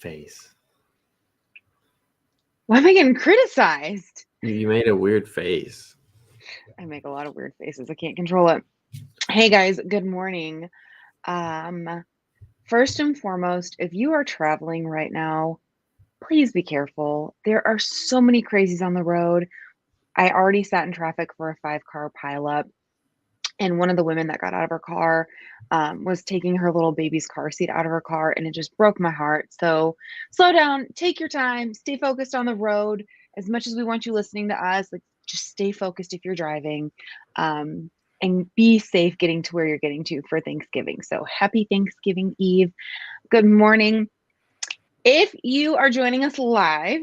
face. Why am I getting criticized? You made a weird face. I make a lot of weird faces. I can't control it. Hey guys, good morning. Um, First and foremost, if you are traveling right now, please be careful. There are so many crazies on the road. I already sat in traffic for a 5-car pileup, and one of the women that got out of her car was taking her little baby's car seat out of her car, and it just broke my heart. So slow down, take your time, stay focused on the road. As much as we want you listening to us, like just stay focused if you're driving, um, and be safe getting to where you're getting to for Thanksgiving. So happy Thanksgiving Eve. Good morning. If you are joining us live,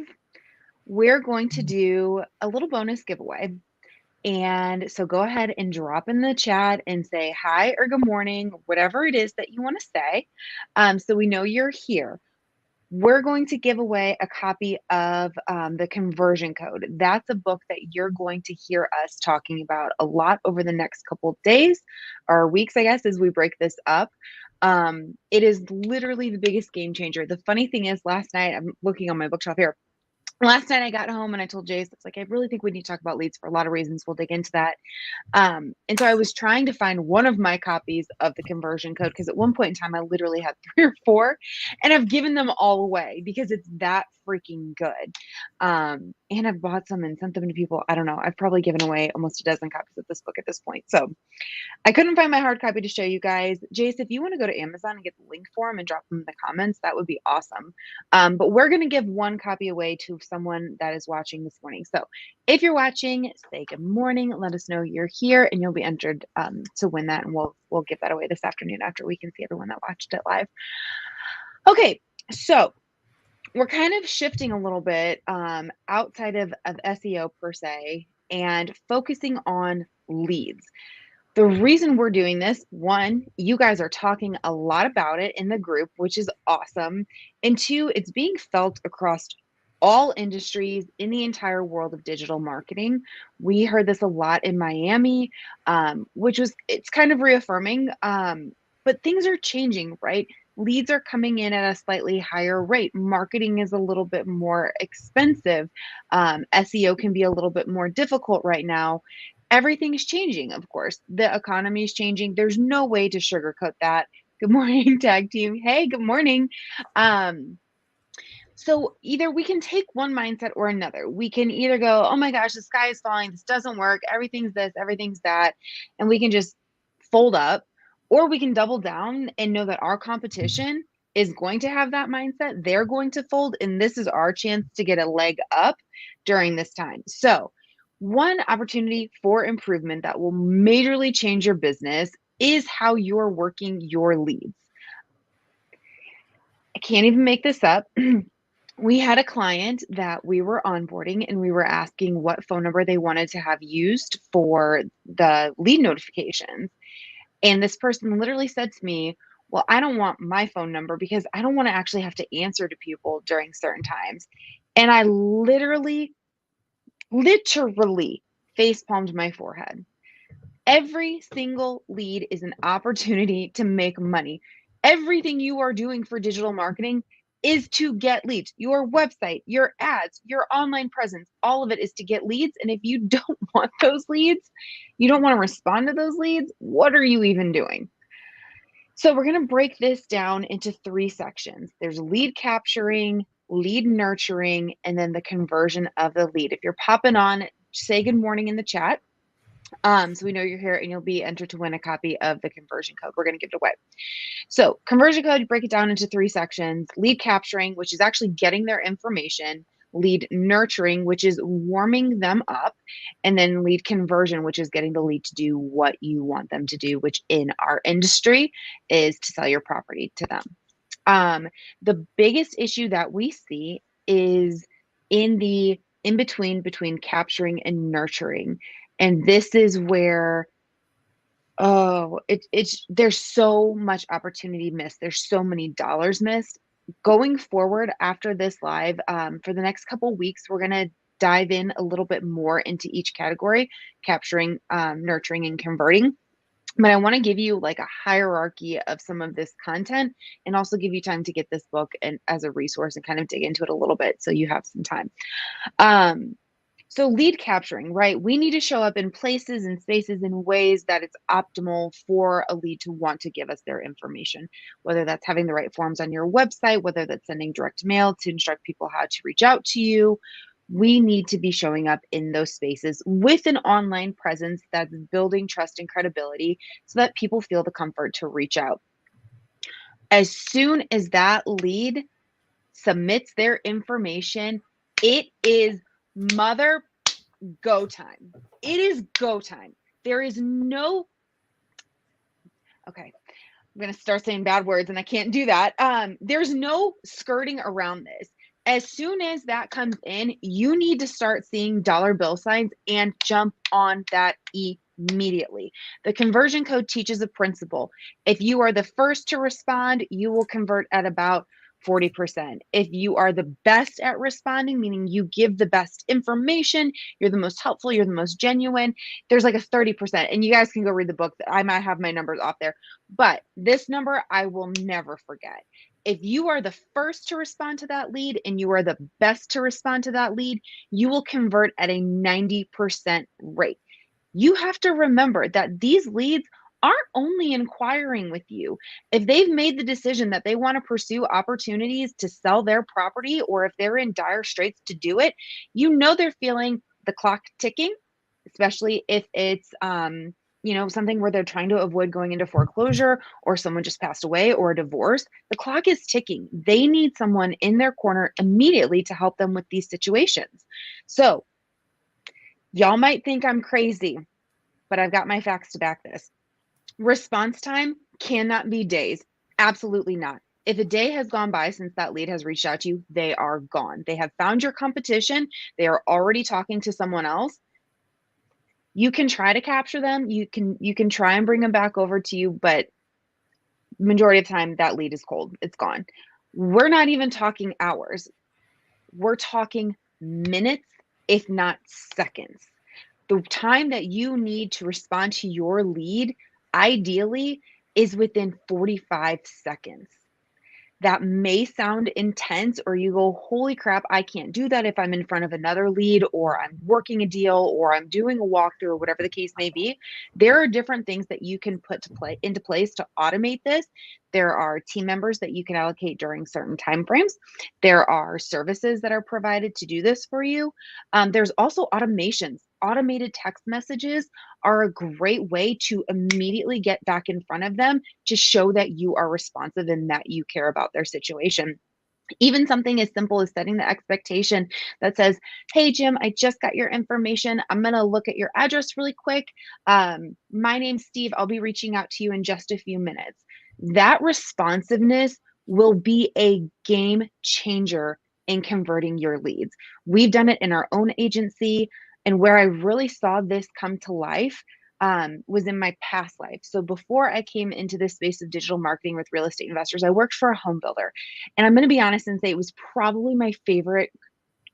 we're going to do a little bonus giveaway. And so go ahead and drop in the chat and say hi or good morning, whatever it is that you want to say, so we know you're here. We're going to give away a copy of the Conversion Code. That's a book that you're going to hear us talking about a lot over the next couple of days or weeks, I guess, as we break this up. It is literally the biggest game changer. The funny thing is, last night, I'm looking on my bookshelf here. Last night I got home and I told Jace, it's like, I really think we need to talk about leads for a lot of reasons. We'll dig into that. And so I was trying to find one of my copies of the Conversion Code because at one point in time I literally had 3 or 4, and I've given them all away because it's that freaking good. And I've bought some and sent them to people. I don't know. I've probably given away almost a dozen copies of this book at this point. So I couldn't find my hard copy to show you guys. Jace, if you want to go to Amazon and get the link for them and drop them in the comments, that would be awesome. But we're going to give one copy away to someone that is watching this morning. So if you're watching, say good morning. Let us know you're here, and you'll be entered to win that. And we'll give that away this afternoon after we can see everyone that watched it live. Okay, so we're kind of shifting a little bit outside of SEO per se and focusing on leads. The reason we're doing this, one, you guys are talking a lot about it in the group, which is awesome. And two, it's being felt across all industries in the entire world of digital marketing. We heard this a lot in Miami, it's kind of reaffirming, but things are changing, right? Leads are coming in at a slightly higher rate. Marketing is a little bit more expensive. SEO can be a little bit more difficult right now. Everything's changing, of course. The economy is changing. There's no way to sugarcoat that. Good morning, tag team. Hey, good morning. So either we can take one mindset or another. We can either go, oh my gosh, the sky is falling. This doesn't work. Everything's this, everything's that. And we can just fold up, or we can double down and know that our competition is going to have that mindset. They're going to fold. And this is our chance to get a leg up during this time. So one opportunity for improvement that will majorly change your business is how you're working your leads. I can't even make this up. We had a client that we were onboarding, and we were asking what phone number they wanted to have used for the lead notifications. And this person literally said to me, well, I don't want my phone number because I don't want to actually have to answer to people during certain times. And I literally face palmed my forehead. Every single lead is an opportunity to make money. Everything you are doing for digital marketing is to get leads. Your website, your ads, your online presence, all of it is to get leads. And if you don't want those leads, you don't want to respond to those leads, what are you even doing? So we're going to break this down into 3 sections. There's lead capturing, lead nurturing, and then the conversion of the lead. If you're popping on, say good morning in the chat. So we know you're here, and you'll be entered to win a copy of the Conversion Code. We're going to give it away. So Conversion Code, you break it down into 3 sections. Lead capturing, which is actually getting their information. Lead nurturing, which is warming them up. And then lead conversion, which is getting the lead to do what you want them to do, which in our industry is to sell your property to them. The biggest issue that we see is in the in between capturing and nurturing. And this is where there's so much opportunity missed. There's so many dollars missed. Going forward after this live, for the next couple weeks, we're going to dive in a little bit more into each category, capturing, nurturing, and converting. But I want to give you like a hierarchy of some of this content and also give you time to get this book and as a resource and kind of dig into it a little bit so you have some time. Um, so lead capturing, right? We need to show up in places and spaces in ways that it's optimal for a lead to want to give us their information, whether that's having the right forms on your website, whether that's sending direct mail to instruct people how to reach out to you. We need to be showing up in those spaces with an online presence that's building trust and credibility so that people feel the comfort to reach out. As soon as that lead submits their information, it is mother go time. It is go time. There is no, okay, I'm going to start saying bad words and I can't do that. There's no skirting around this. As soon as that comes in, you need to start seeing dollar bill signs and jump on that immediately. The conversion code teaches a principle. If you are the first to respond, you will convert at about 40%. If you are the best at responding, meaning you give the best information, you're the most helpful, you're the most genuine, there's like a 30%. And you guys can go read the book. I might have my numbers off there, but this number I will never forget. If you are the first to respond to that lead and you are the best to respond to that lead, you will convert at a 90% rate. You have to remember that these leads aren't only inquiring with you. If they've made the decision that they want to pursue opportunities to sell their property, or if they're in dire straits to do it, you know they're feeling the clock ticking, especially if it's something where they're trying to avoid going into foreclosure or someone just passed away or a divorce. The clock is ticking. They need someone in their corner immediately to help them with these situations. So y'all might think I'm crazy, but I've got my facts to back this. Response time cannot be days. Absolutely not. If a day has gone by since that lead has reached out to you, they are gone. They have found your competition. They are already talking to someone else. You can try to capture them. You can try and bring them back over to you, but majority of the time that lead is cold. It's gone. We're not even talking hours. We're talking minutes, if not seconds. The time that you need to respond to your lead, ideally, is within 45 seconds. That may sound intense, or you go, holy crap, I can't do that if I'm in front of another lead, or I'm working a deal, or I'm doing a walkthrough, or whatever the case may be. There are different things that you can put into place to automate this. There are team members that you can allocate during certain time frames. There are services that are provided to do this for you. There's also automations. Automated text messages are a great way to immediately get back in front of them to show that you are responsive and that you care about their situation. Even something as simple as setting the expectation that says, hey, Jim, I just got your information. I'm going to look at your address really quick. My name's Steve. I'll be reaching out to you in just a few minutes. That responsiveness will be a game changer in converting your leads. We've done it in our own agency. And where I really saw this come to life was in my past life. So before I came into this space of digital marketing with real estate investors, I worked for a home builder. And I'm going to be honest and say it was probably my favorite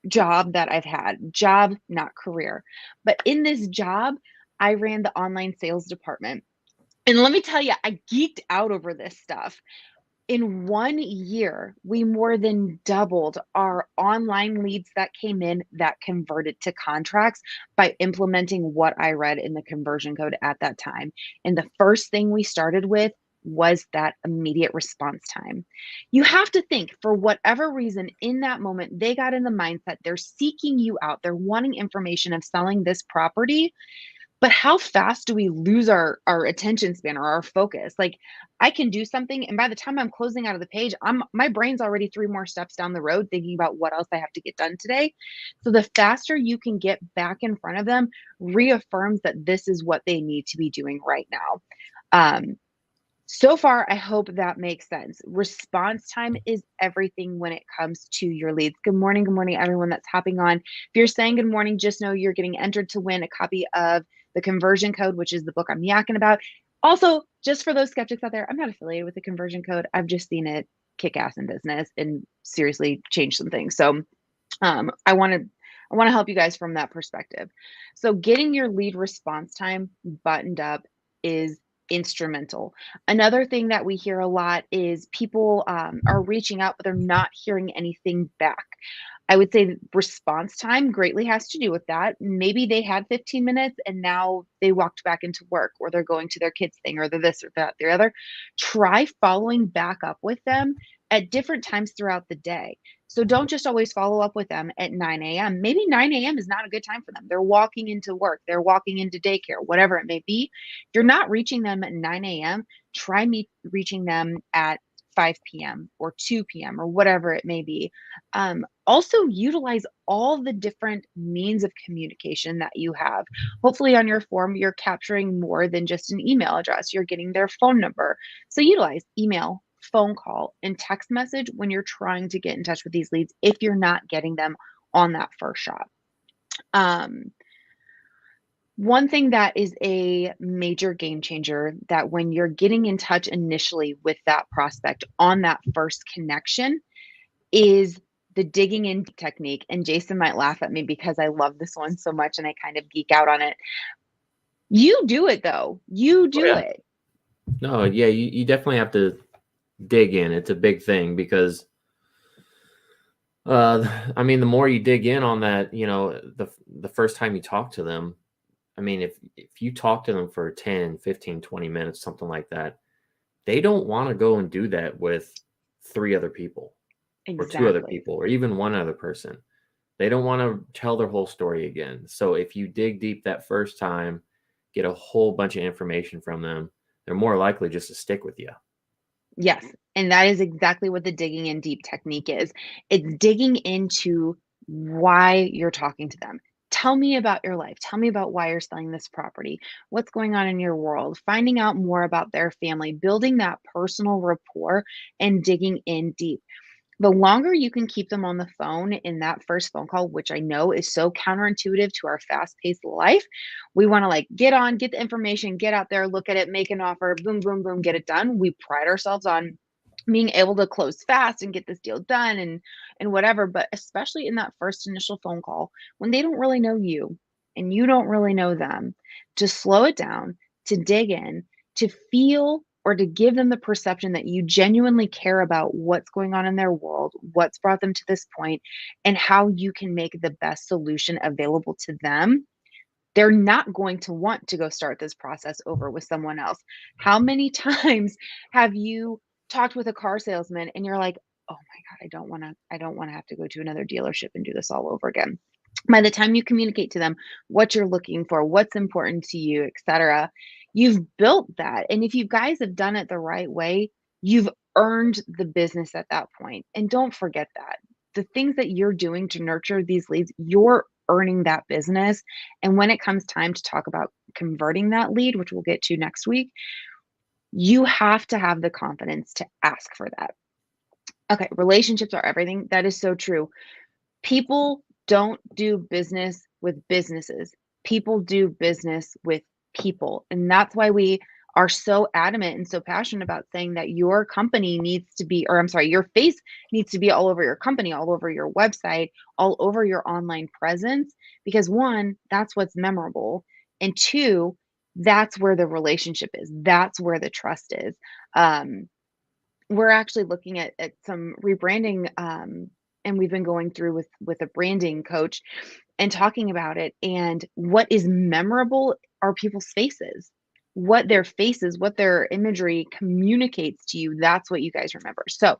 job that I've had. Job, not career. But in this job, I ran the online sales department. And let me tell you, I geeked out over this stuff. In 1 year, we more than doubled our online leads that came in that converted to contracts by implementing what I read in the conversion code at that time. And the first thing we started with was that immediate response time. You have to think, for whatever reason, in that moment, they got in the mindset, they're seeking you out, they're wanting information of selling this property. But how fast do we lose our attention span or our focus? Like, I can do something, and by the time I'm closing out of the page, my brain's already 3 more steps down the road thinking about what else I have to get done today. So the faster you can get back in front of them reaffirms that this is what they need to be doing right now. So far, I hope that makes sense. Response time is everything when it comes to your leads. Good morning, everyone that's hopping on. If you're saying good morning, just know you're getting entered to win a copy of the Conversion Code, which is the book I'm yakking about. Also, just for those skeptics out there, I'm not affiliated with the Conversion Code. I've just seen it kick ass in business and seriously change some things. So I want to help you guys from that perspective. So getting your lead response time buttoned up is instrumental. Another thing that we hear a lot is people are reaching out, but they're not hearing anything back. I would say response time greatly has to do with that. Maybe they had 15 minutes and now they walked back into work, or they're going to their kids' thing, or they're this or that, the other. Try following back up with them at different times throughout the day. So don't just always follow up with them at 9 a.m. Maybe 9 a.m. is not a good time for them. They're walking into work, they're walking into daycare, whatever it may be. If you're not reaching them at 9 a.m., try reaching them at 5 p.m. or 2 p.m. or whatever it may be. Also, utilize all the different means of communication that you have. Hopefully, on your form, you're capturing more than just an email address, you're getting their phone number. So, utilize email, phone call, and text message when you're trying to get in touch with these leads if you're not getting them on that first shot. One thing that is a major game changer, that when you're getting in touch initially with that prospect on that first connection, is the digging in technique. And Jason might laugh at me because I love this one so much and I kind of geek out on it. You do it though. You do yeah. it. No, yeah, you definitely have to dig in. It's a big thing because I mean, the more you dig in on that, the first time you talk to them, I mean, if you talk to them for 10, 15, 20 minutes, something like that, they don't want to go and do that with 3 other people or 2 other Exactly. people or even 1 other person. They don't want to tell their whole story again. So if you dig deep that first time, get a whole bunch of information from them, they're more likely just to stick with you. Yes. And that is exactly what the digging in deep technique is. It's digging into why you're talking to them. Tell me about your life. Tell me about why you're selling this property. What's going on in your world? Finding out more about their family, building that personal rapport and digging in deep. The longer you can keep them on the phone in that first phone call, which I know is so counterintuitive to our fast-paced life, we want to like get on, get the information, get out there, look at it, make an offer, boom, boom, boom, get it done. We pride ourselves on being able to close fast and get this deal done and whatever, but especially in that first initial phone call when they don't really know you and you don't really know them, to slow it down, to dig in, to feel or to give them the perception that you genuinely care about what's going on in their world, what's brought them to this point, and how you can make the best solution available to them. They're not going to want to go start this process over with someone else. How many times have you talked with a car salesman and you're like, "Oh my god, I don't want to have to go to another dealership and do this all over again." By the time you communicate to them what you're looking for, what's important to you, etc., you've built that. And if you guys have done it the right way, you've earned the business at that point. And don't forget that. The things that you're doing to nurture these leads, you're earning that business. And when it comes time to talk about converting that lead, which we'll get to next week, you have to have the confidence to ask for that. Okay, relationships are everything. That is so true. People don't do business with businesses. People do business with people. And that's why we are so adamant and so passionate about saying that your company needs to be, or I'm sorry, your face needs to be all over your company, all over your website, all over your online presence. Because one, that's what's memorable. And two, that's where the relationship is. That's where the trust is. Um, we're actually looking at some rebranding, and we've been going through with a branding coach and talking about it, and what is memorable are people's faces. What their faces, what their imagery communicates to you, that's what you guys remember. So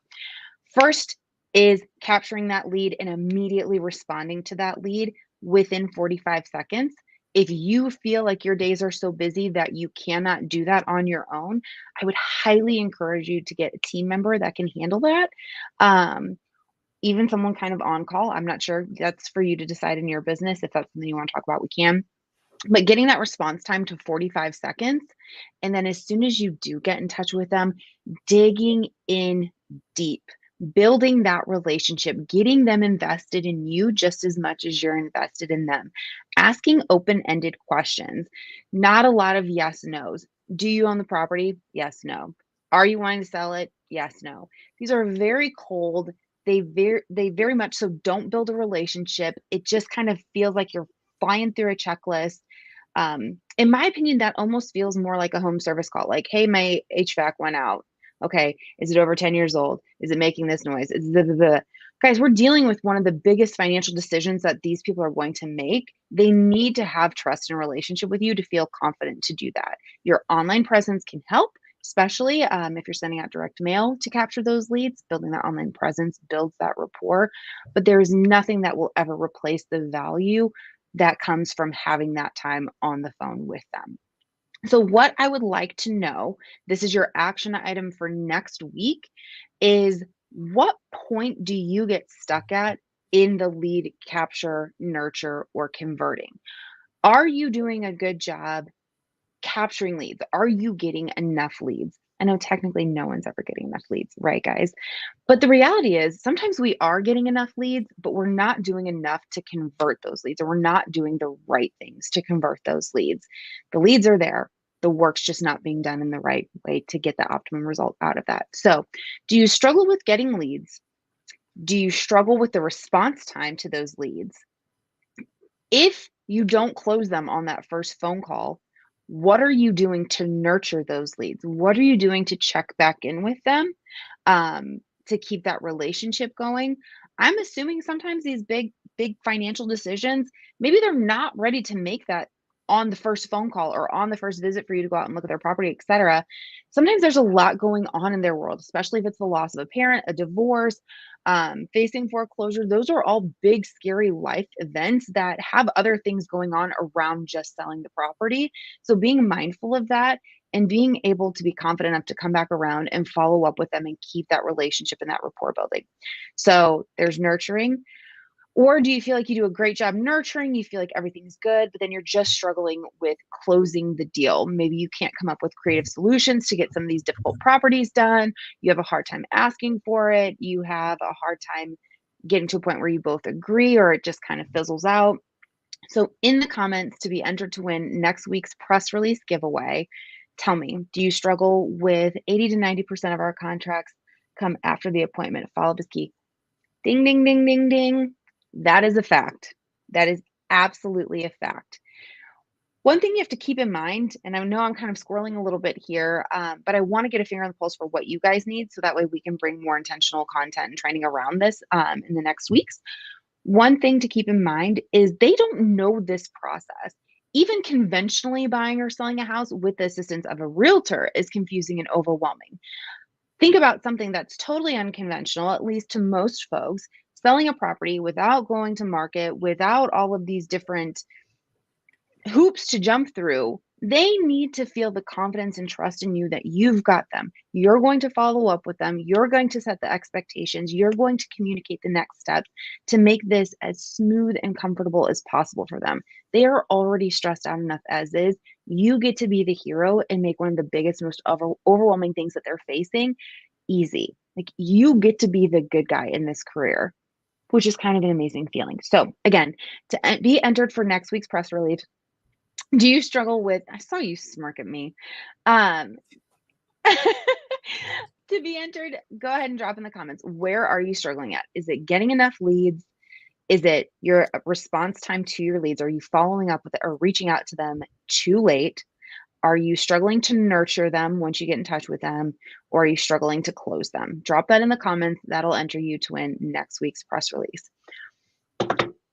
first is capturing that lead and immediately responding to that lead within 45 seconds. If you feel like your days are so busy that you cannot do that on your own, I would highly encourage you to get a team member that can handle that. Um, Even someone kind of on call. I'm not sure. That's for you to decide in your business. If that's something you want to talk about, we can. But getting that response time to 45 seconds. And then as soon as you do get in touch with them, digging in deep, building that relationship, getting them invested in you just as much as you're invested in them, asking open ended questions, not a lot of yes, no's. Do you own the property? Yes, no. Are you wanting to sell it? Yes, no. These are very cold. They very much so don't build a relationship. It just kind of feels like you're flying through a checklist. In my opinion, that almost feels more like a home service call. Like, hey, my HVAC went out. Okay, is it over 10 years old? Is it making this noise? Is the guys, we're dealing with one of the biggest financial decisions that these people are going to make. They need to have trust and relationship with you to feel confident to do that. Your online presence can help, especially if you're sending out direct mail to capture those leads. Building that online presence builds that rapport, but there is nothing that will ever replace the value that comes from having that time on the phone with them. So, what I would like to know, this is your action item for next week, is what point do you get stuck at in the lead capture, nurture, or converting? Are you doing a good job capturing leads? Are you getting enough leads? I know technically no one's ever getting enough leads, right, guys? But the reality is sometimes we are getting enough leads, but we're not doing enough to convert those leads, or we're not doing the right things to convert those leads. The leads are there. The work's just not being done in the right way to get the optimum result out of that. So, do you struggle with getting leads? Do you struggle with the response time to those leads? If you don't close them on that first phone call, what are you doing to nurture those leads? What are you doing to check back in with them to keep that relationship going? I'm assuming sometimes these big financial decisions, maybe they're not ready to make that on the first phone call or on the first visit for you to go out and look at their property, etc. Sometimes there's a lot going on in their world, especially if it's the loss of a parent, a divorce, facing foreclosure. Those are all big, scary life events that have other things going on around just selling the property. So being mindful of that and being able to be confident enough to come back around and follow up with them and keep that relationship and that rapport building. So there's nurturing. Or do you feel like you do a great job nurturing? You feel like everything's good, but then you're just struggling with closing the deal. Maybe you can't come up with creative solutions to get some of these difficult properties done. You have a hard time asking for it. You have a hard time getting to a point where you both agree, or it just kind of fizzles out. So, in the comments to be entered to win next week's press release giveaway, tell me, do you struggle with 80 to 90% of our contracts come after the appointment? Follow up is key. Ding, ding, ding, ding, ding. That is a fact. That is absolutely a fact. One thing you have to keep in mind, and I know I'm kind of squirreling a little bit here, but I want to get a finger on the pulse for what you guys need so that way we can bring more intentional content and training around this in the next weeks. One thing to keep in mind is they don't know this process. Even conventionally buying or selling a house with the assistance of a realtor is confusing and overwhelming. Think about something that's totally unconventional, at least to most folks, selling a property without going to market, without all of these different hoops to jump through. They need to feel the confidence and trust in you that you've got them. You're going to follow up with them. You're going to set the expectations. You're going to communicate the next steps to make this as smooth and comfortable as possible for them. They are already stressed out enough as is. You get to be the hero and make one of the biggest, most overwhelming things that they're facing easy. Like, you get to be the good guy in this career, which is kind of an amazing feeling. So, again, to be entered for next week's press release, do you struggle with, I saw you smirk at me. Um, to be entered, go ahead and drop in the comments. Where are you struggling at? Is it getting enough leads? Is it your response time to your leads? Are you following up with it or reaching out to them too late? Are you struggling to nurture them once you get in touch with them? Or are you struggling to close them? Drop that in the comments. That'll enter you to win next week's press release.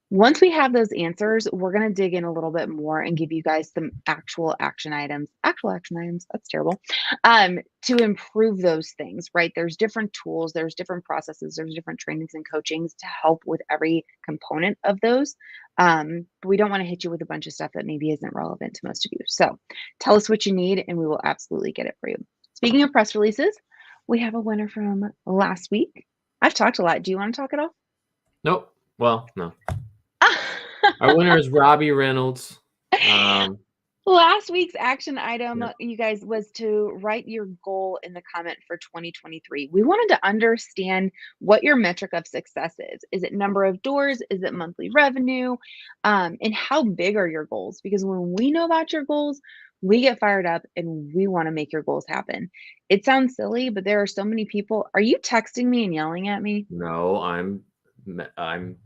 Once we have those answers, we're going to dig in a little bit more and give you guys some actual action items, that's terrible, to improve those things, right? There's different tools, there's different processes, there's different trainings and coachings to help with every component of those. But we don't want to hit you with a bunch of stuff that maybe isn't relevant to most of you. So tell us what you need and we will absolutely get it for you. Speaking of press releases, we have a winner from last week. I've talked a lot. Do you want to talk at all? Nope. Well, no. Our winner is Robbie Reynolds. Last week's action item, you guys, was to write your goal in the comment for 2023. We wanted to understand what your metric of success is. Is it number of doors? Is it monthly revenue? And how big are your goals? Because when we know about your goals, we get fired up and we want to make your goals happen. It sounds silly, but there are so many people. Are you texting me and yelling at me? No, I'm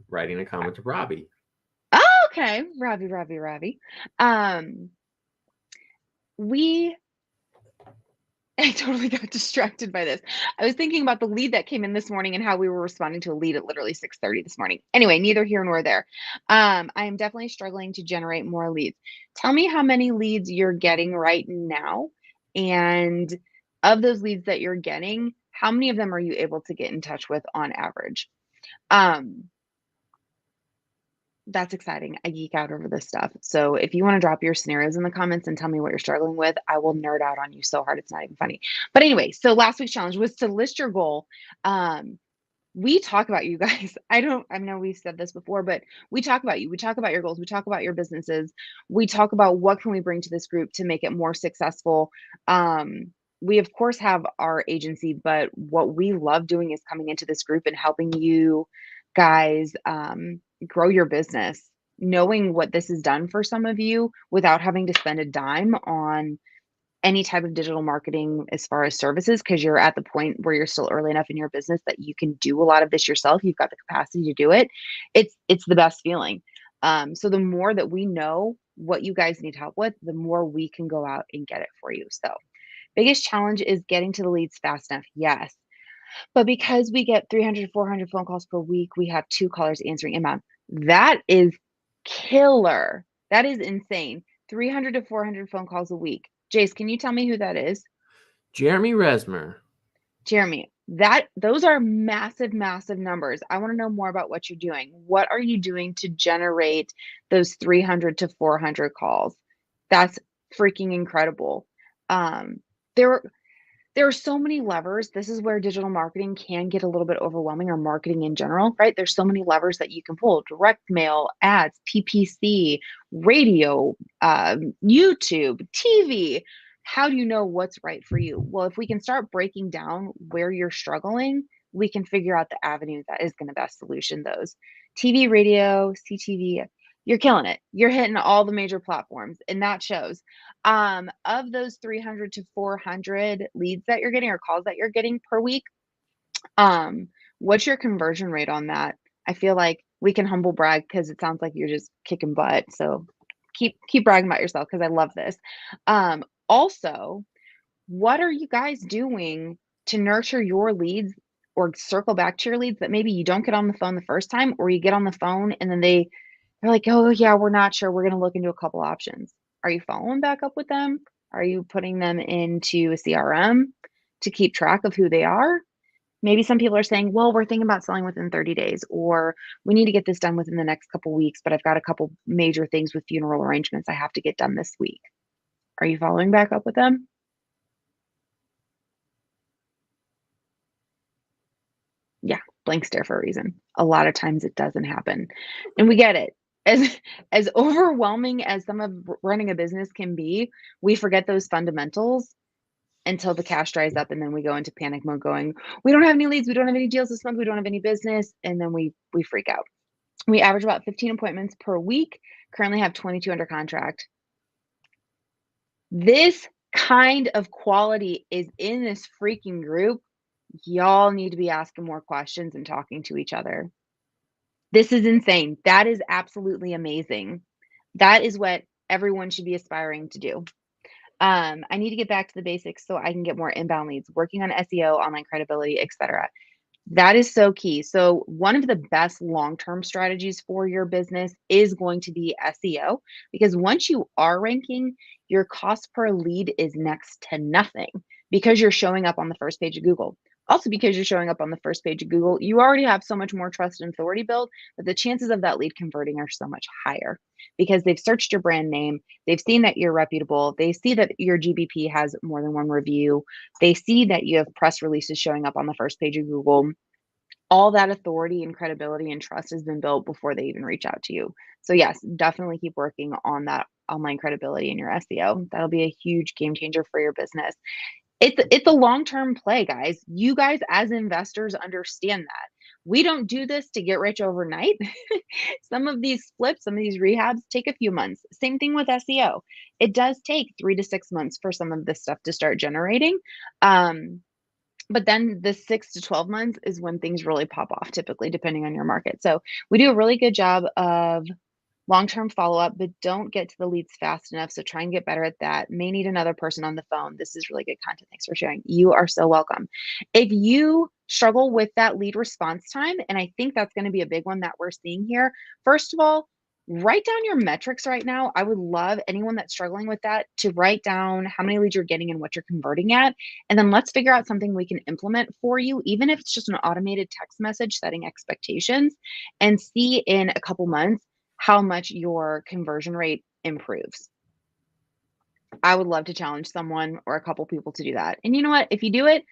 writing a comment to Robbie. Oh, Okay, Ravi. Um, we I totally got distracted by this. I was thinking about the lead that came in this morning and how we were responding to a lead at literally 6:30 this morning. Anyway, neither here nor there. I am definitely struggling to generate more leads. Tell me how many leads you're getting right now, and of those leads that you're getting, how many of them are you able to get in touch with on average? Um, That's exciting. I geek out over this stuff. So if you want to drop your scenarios in the comments and tell me what you're struggling with, I will nerd out on you so hard it's not even funny. But anyway, so last week's challenge was to list your goal. We talk about you guys. I know we've said this before, but we talk about you. We talk about your goals. We talk about your businesses. We talk about what can we bring to this group to make it more successful. We of course have our agency, but what we love doing is coming into this group and helping you guys grow your business, knowing what this has done for some of you without having to spend a dime on any type of digital marketing as far as services, because you're at the point where you're still early enough in your business that you can do a lot of this yourself. You've got the capacity to do it. It's the best feeling. So the more that we know what you guys need help with, the more we can go out and get it for you. So biggest challenge is getting to the leads fast enough. Yes. But because we get 300 to 400 phone calls per week, we have 2 callers answering inbound. That is killer. That is insane. 300 to 400 phone calls a week. Jace, can you tell me who that is? Jeremy Resmer. Jeremy, those are massive, massive numbers. I want to know more about what you're doing. What are you doing to generate those 300 to 400 calls? That's freaking incredible. There are so many levers. This is where digital marketing can get a little bit overwhelming, or marketing in general, right? There's so many levers that you can pull: direct mail, ads, PPC, radio, YouTube, TV. How do you know what's right for you? Well, if we can start breaking down where you're struggling, we can figure out the avenue that is going to best solution those. TV, radio, CTV, you're killing it. You're hitting all the major platforms, and that shows. Of those 300 to 400 leads that you're getting or calls that you're getting per week, what's your conversion rate on that? I feel like we can humble brag because it sounds like you're just kicking butt. So keep bragging about yourself because I love this. Also, what are you guys doing to nurture your leads or circle back to your leads that maybe you don't get on the phone the first time, or you get on the phone and then they're like, oh yeah, we're not sure. We're going to look into a couple options. Are you following back up with them? Are you putting them into a CRM to keep track of who they are? Maybe some people are saying, well, we're thinking about selling within 30 days, or we need to get this done within the next couple weeks, but I've got a couple major things with funeral arrangements I have to get done this week. Are you following back up with them? Yeah, blank stare for a reason. A lot of times it doesn't happen. And we get it. As overwhelming as some of running a business can be, we forget those fundamentals until the cash dries up, and then we go into panic mode going, we don't have any leads, we don't have any deals this month, we don't have any business, and then we freak out. We average about 15 appointments per week, currently have 22 under contract. This kind of quality is in this freaking group. Y'all need to be asking more questions and talking to each other. This is insane. That is absolutely amazing. That is what everyone should be aspiring to do. I need to get back to the basics so I can get more inbound leads, working on SEO, online credibility, etc. That is so key. So one of the best long-term strategies for your business is going to be SEO, because once you are ranking, your cost per lead is next to nothing because you're showing up on the first page of Google. Also, because you're showing up on the first page of Google, you already have so much more trust and authority built that the chances of that lead converting are so much higher because they've searched your brand name. They've seen that you're reputable. They see that your GBP has more than one review. They see that you have press releases showing up on the first page of Google. All that authority and credibility and trust has been built before they even reach out to you. So yes, definitely keep working on that online credibility in your SEO. That'll be a huge game changer for your business. It's a long-term play, guys. You guys as investors understand that. We don't do this to get rich overnight. Some of these flips, some of these rehabs take a few months. Same thing with SEO. It does take 3 to 6 months for some of this stuff to start generating. But then the 6 to 12 months is when things really pop off, typically, depending on your market. So we do a really good job of long-term follow-up, but don't get to the leads fast enough. So try and get better at that. May need another person on the phone. This is really good content. Thanks for sharing. You are so welcome. If you struggle with that lead response time, and I think that's going to be a big one that we're seeing here, first of all, write down your metrics right now. I would love anyone that's struggling with that to write down how many leads you're getting and what you're converting at. And then let's figure out something we can implement for you, even if it's just an automated text message setting expectations, and see in a couple months how much your conversion rate improves. I would love to challenge someone or a couple people to do that. And you know what? If you do it,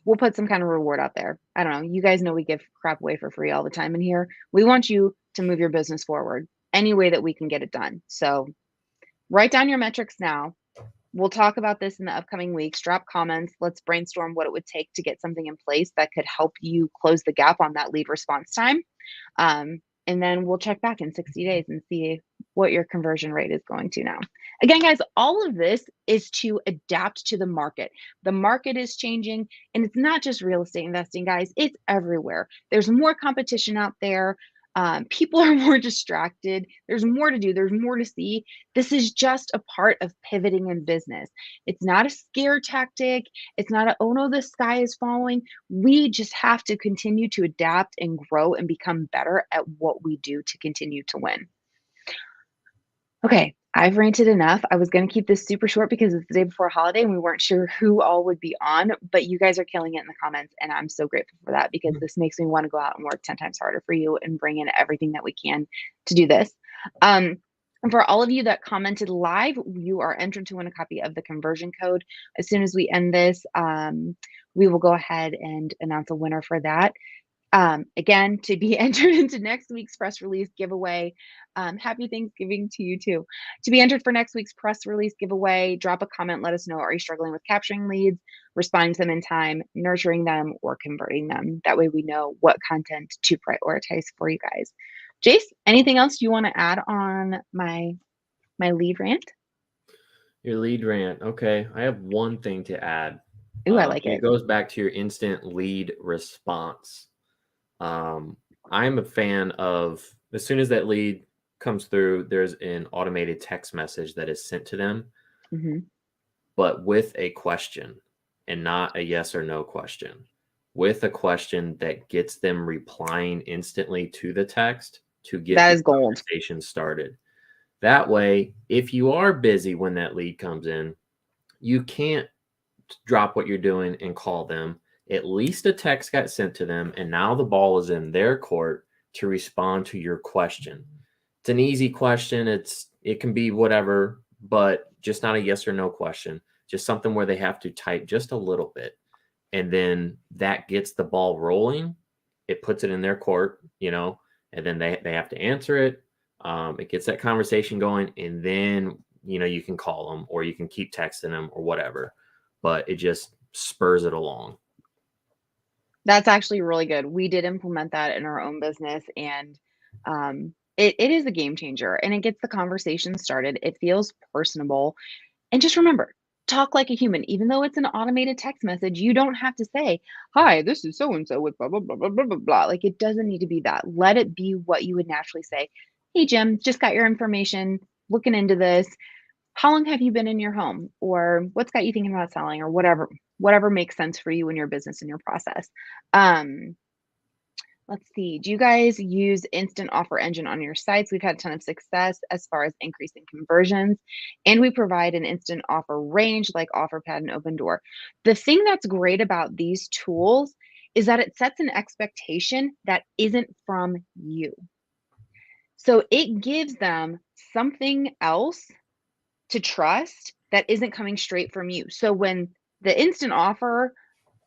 we'll put some kind of reward out there. I don't know. You guys know we give crap away for free all the time in here. We want you to move your business forward any way that we can get it done. So write down your metrics now. We'll talk about this in the upcoming weeks. Drop comments. Let's brainstorm what it would take to get something in place that could help you close the gap on that lead response time. And then we'll check back in 60 days and see what your conversion rate is going to now. Again, guys, all of this is to adapt to the market. The market is changing, and it's not just real estate investing, guys. It's everywhere. There's more competition out there. People are more distracted. There's more to do. There's more to see. This is just a part of pivoting in business. It's not a scare tactic. It's not a, oh no, the sky is falling. We just have to continue to adapt and grow and become better at what we do to continue to win. Okay, I've ranted enough. I was going to keep this super short because it's the day before holiday and we weren't sure who all would be on, but you guys are killing it in the comments. And I'm so grateful for that because this makes me want to go out and work 10 times harder for you and bring in everything that we can to do this. And for all of you that commented live, you are entered to win a copy of the conversion code. As soon as we end this, we will go ahead and announce a winner for that. Again, to be entered into next week's press release giveaway. Happy Thanksgiving to you too. To be entered for next week's press release giveaway, drop a comment, let us know. Are you struggling with capturing leads, responding to them in time, nurturing them, or converting them? That way we know what content to prioritize for you guys. Jace, anything else you want to add on my lead rant? Your lead rant. Okay. I have one thing to add. Ooh, I like It it. goes back to your instant lead response. I'm a fan of as soon as that lead comes through, there's an automated text message that is sent to them, but with a question and not a yes or no question, with a question that gets them replying instantly to the text to get That the is gold. conversation started. That way, if you are busy when that lead comes in, you can't drop what you're doing and call them. At least a text got sent to them, and now the ball is in their court to respond to your question. It's an easy question. It can be whatever, but just not a yes or no question. Just something where they have to type just a little bit, and then that gets the ball rolling. It puts it in their court, and then they have to answer it. It gets that conversation going, and then you can call them or you can keep texting them or whatever, but it just spurs it along. That's actually really good. We did implement that in our own business, and it is a game changer, and it gets the conversation started. It feels personable. And just remember, talk like a human. Even though it's an automated text message, you don't have to say, hi, this is so and so with blah, blah, blah, blah, blah, blah, blah. Like, it doesn't need to be that. Let it be what you would naturally say. Hey, Jim, just got your information, looking into this. How long have you been in your home? Or what's got you thinking about selling? Or whatever makes sense for you in your business and your process. Let's see. Do you guys use Instant Offer Engine on your sites? We've had a ton of success as far as increasing conversions, and we provide an instant offer range like OfferPad and Opendoor. The thing that's great about these tools is that it sets an expectation that isn't from you. So it gives them something else to trust that isn't coming straight from you. So when the instant offer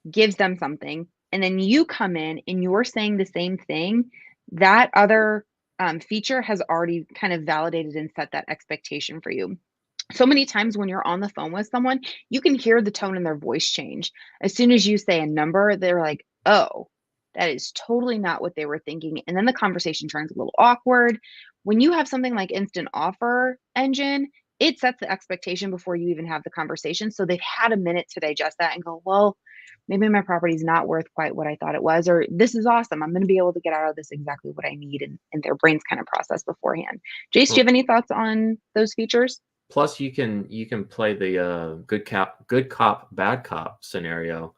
gives them something, and then you come in and you're saying the same thing, that other feature has already kind of validated and set that expectation for you. So many times when you're on the phone with someone, you can hear the tone in their voice change. As soon as you say a number, they're like, oh, that is totally not what they were thinking. And then the conversation turns a little awkward. When you have something like Instant Offer Engine, it sets the expectation before you even have the conversation. So they've had a minute to digest that and go, well, maybe my property is not worth quite what I thought it was, or this is awesome. I'm going to be able to get out of this exactly what I need. And their brains kind of process beforehand. Jace, do you have any thoughts on those features? Plus, you can play the good cop, bad cop scenario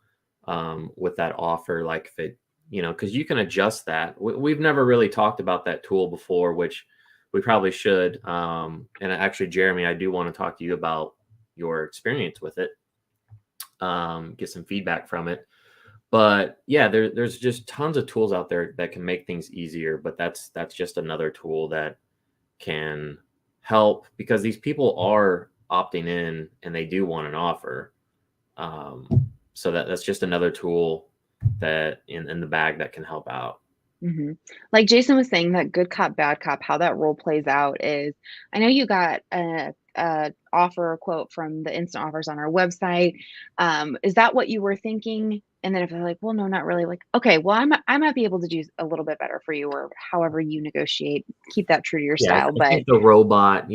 with that offer. Like if it, because you can adjust that. We've never really talked about that tool before, which we probably should. And actually, Jeremy, I do want to talk to you about your experience with it. Get some feedback from it. But yeah, there's just tons of tools out there that can make things easier. But that's just another tool that can help, because these people are opting in and they do want an offer. So that's just another tool that in the bag that can help out. Mm-hmm. Like Jason was saying, that good cop, bad cop, how that role plays out is, I know you got a offer quote from the instant offers on our website. Is that what you were thinking? And then if they're like, well, no, not really, like, okay, well, I might be able to do a little bit better for you, or however you negotiate, keep that true to your Yeah, style. I But think the robot,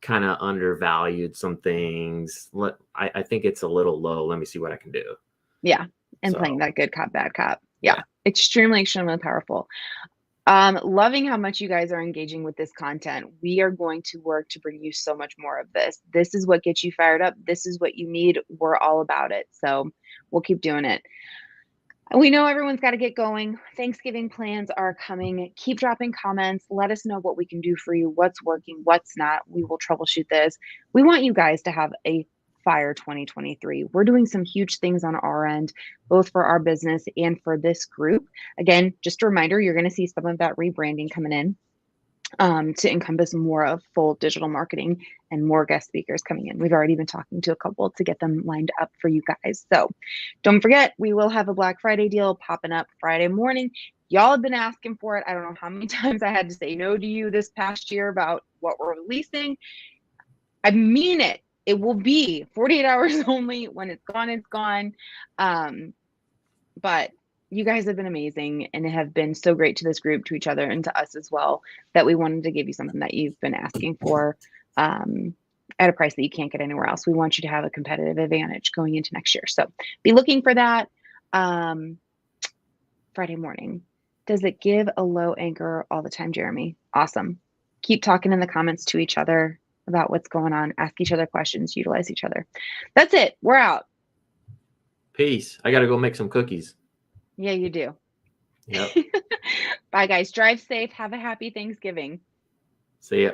kind of undervalued some things. I think it's a little low. Let me see what I can do. yeah, and So, playing that good cop, bad cop. Yeah, extremely, extremely powerful. Loving how much you guys are engaging with this content. We are going to work to bring you so much more of this. This is what gets you fired up. This is what you need. We're all about it. So we'll keep doing it. We know everyone's got to get going. Thanksgiving plans are coming. Keep dropping comments. Let us know what we can do for you, what's working, what's not. We will troubleshoot this. We want you guys to have a fire 2023. We're doing some huge things on our end, both for our business and for this group. Again, just a reminder, you're going to see some of that rebranding coming in to encompass more of full digital marketing and more guest speakers coming in. We've already been talking to a couple to get them lined up for you guys. So don't forget, we will have a Black Friday deal popping up Friday morning. Y'all have been asking for it. I don't know how many times I had to say no to you this past year about what we're releasing. I mean it. It will be 48 hours only. When it's gone, it's gone. But you guys have been amazing and have been so great to this group, to each other, and to us as well, that we wanted to give you something that you've been asking for at a price that you can't get anywhere else. We want you to have a competitive advantage going into next year. So be looking for that Friday morning. Does it give a low anchor all the time, Jeremy? Awesome. Keep talking in the comments to each other about what's going on. Ask each other questions. Utilize each other. That's it. We're out. peace. I got to go make some cookies. Yeah, you do. Yep. Bye, guys. Drive safe. Have a happy Thanksgiving. See ya.